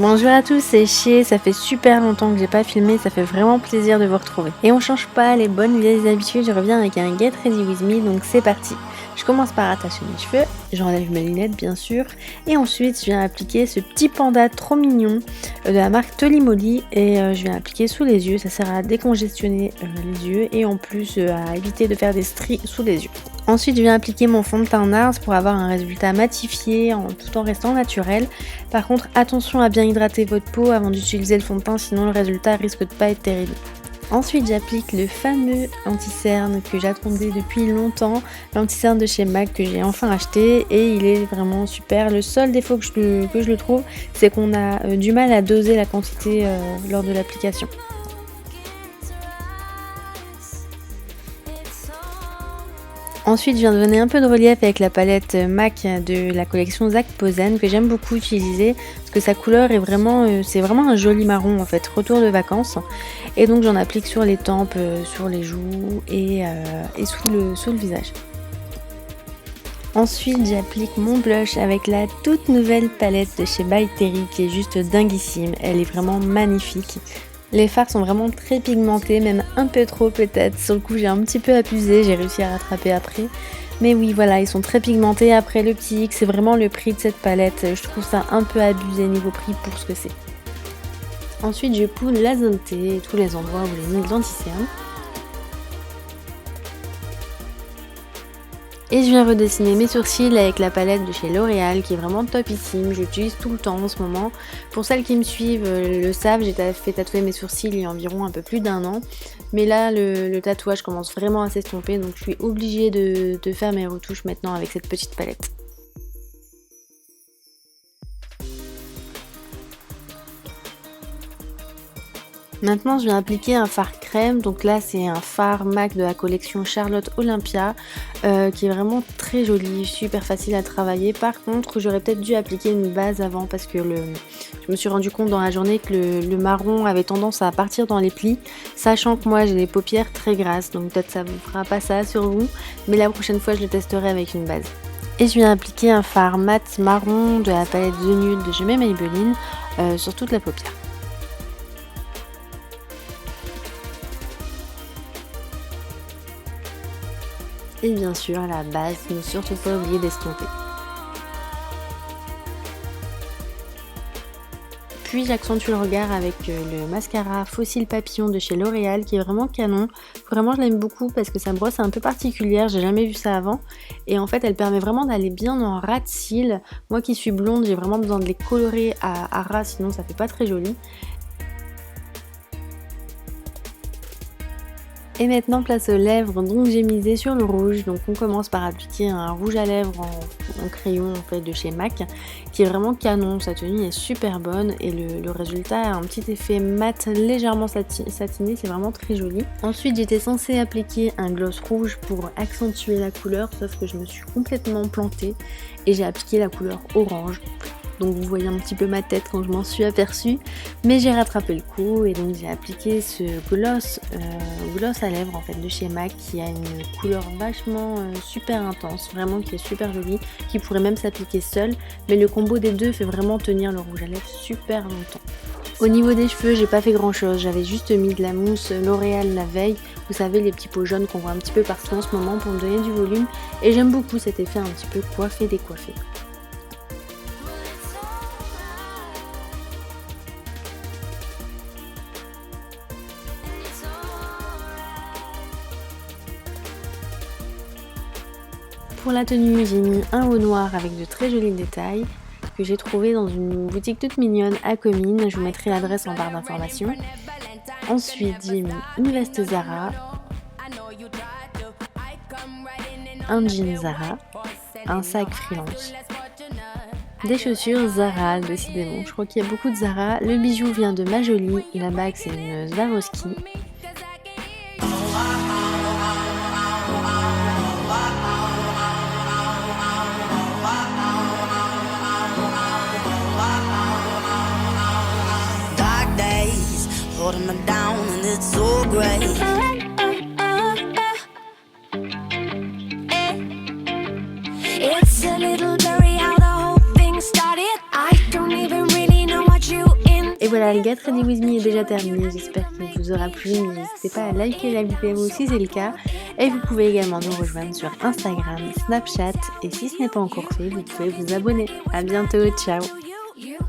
Bonjour à tous, c'est Chier, ça fait super longtemps que j'ai pas filmé, ça fait vraiment plaisir de vous retrouver. Et on change pas les bonnes vieilles habitudes, je reviens avec un Get Ready With Me, donc c'est parti. Je commence par attacher mes cheveux, j'enlève mes lunettes bien sûr, et ensuite je viens appliquer ce petit panda trop mignon de la marque Tolly et je viens appliquer sous les yeux, ça sert à décongestionner les yeux et en plus à éviter de faire des stries sous les yeux. Ensuite je viens appliquer mon fond de teint NARS pour avoir un résultat matifié tout en restant naturel. Par contre attention à bien hydrater votre peau avant d'utiliser le fond de teint, sinon le résultat risque de pas être terrible. Ensuite j'applique le fameux anti-cerne que j'attendais depuis longtemps, l'anti-cerne de chez MAC que j'ai enfin acheté et il est vraiment super. Le seul défaut que je le trouve, c'est qu'on a du mal à doser la quantité lors de l'application. Ensuite, je viens de donner un peu de relief avec la palette MAC de la collection Zac Posen que j'aime beaucoup utiliser parce que sa couleur est vraiment, c'est vraiment un joli marron en fait, retour de vacances. Et donc j'en applique sur les tempes, sur les joues et sous le visage. Ensuite, j'applique mon blush avec la toute nouvelle palette de chez By Terry qui est juste dinguissime. Elle est vraiment magnifique. Les fards sont vraiment très pigmentés, même un peu trop peut-être. Sur le coup j'ai un petit peu abusé, j'ai réussi à rattraper après. Mais oui voilà, ils sont très pigmentés. Après le petit X, c'est vraiment le prix de cette palette. Je trouve ça un peu abusé niveau prix pour ce que c'est. Ensuite je poudre la zone T, tous les endroits où j'ai mis de l'anti-cerne. Et je viens redessiner mes sourcils avec la palette de chez L'Oréal qui est vraiment topissime, j'utilise tout le temps en ce moment. Pour celles qui me suivent le savent, j'ai fait tatouer mes sourcils il y a environ un peu plus d'un an. Mais là le tatouage commence vraiment à s'estomper donc je suis obligée de faire mes retouches maintenant avec cette petite palette. Maintenant je viens appliquer un fard crème, donc là c'est un fard MAC de la collection Charlotte Olympia qui est vraiment très joli, super facile à travailler. Par contre j'aurais peut-être dû appliquer une base avant parce que je me suis rendu compte dans la journée que le marron avait tendance à partir dans les plis, sachant que moi j'ai les paupières très grasses, donc peut-être ça vous fera pas ça sur vous, mais la prochaine fois je le testerai avec une base. Et je viens appliquer un fard mat marron de la palette The Nude de chez Maybelline sur toute la paupière. Et bien sûr, à la base, ne surtout pas oublier d'estomper. Puis j'accentue le regard avec le mascara Fossil Papillon de chez L'Oréal qui est vraiment canon. Vraiment je l'aime beaucoup parce que sa brosse est un peu particulière, j'ai jamais vu ça avant. Et en fait elle permet vraiment d'aller bien en ras de cils. Moi qui suis blonde, j'ai vraiment besoin de les colorer à ras, sinon ça fait pas très joli. Et maintenant place aux lèvres, donc j'ai misé sur le rouge, donc on commence par appliquer un rouge à lèvres en crayon en fait de chez MAC qui est vraiment canon, sa tenue est super bonne et le résultat a un petit effet mat légèrement satiné, c'est vraiment très joli. Ensuite j'étais censée appliquer un gloss rouge pour accentuer la couleur, sauf que je me suis complètement plantée et j'ai appliqué la couleur orange. Donc vous voyez un petit peu ma tête quand je m'en suis aperçue, mais j'ai rattrapé le coup et donc j'ai appliqué ce gloss à lèvres en fait de chez MAC qui a une couleur vachement super intense, vraiment qui est super jolie, qui pourrait même s'appliquer seul, mais le combo des deux fait vraiment tenir le rouge à lèvres super longtemps. Au niveau des cheveux, j'ai pas fait grand chose, j'avais juste mis de la mousse L'Oréal la veille, vous savez les petits pots jaunes qu'on voit un petit peu partout en ce moment pour me donner du volume, et j'aime beaucoup cet effet un petit peu coiffé décoiffé. Pour la tenue, j'ai mis un haut noir avec de très jolis détails que j'ai trouvé dans une boutique toute mignonne à Comines. Je vous mettrai l'adresse en barre d'informations. Ensuite, j'ai mis une veste Zara, un jean Zara, un sac freelance, des chaussures Zara, décidément. Je crois qu'il y a beaucoup de Zara. Le bijou vient de Majoli et la bague c'est une Swarovski. Holding me down and it's so great. It's a little blurry how the whole thing started. I don't even really know what you voilà, le Get Ready With Me est déjà terminé, j'espère qu'il vous aura plu, n'hésitez pas à liker la vidéo si c'est le cas, et vous pouvez également nous rejoindre sur Instagram, Snapchat, et si ce n'est pas encore fait, vous pouvez vous abonner. À bientôt, ciao!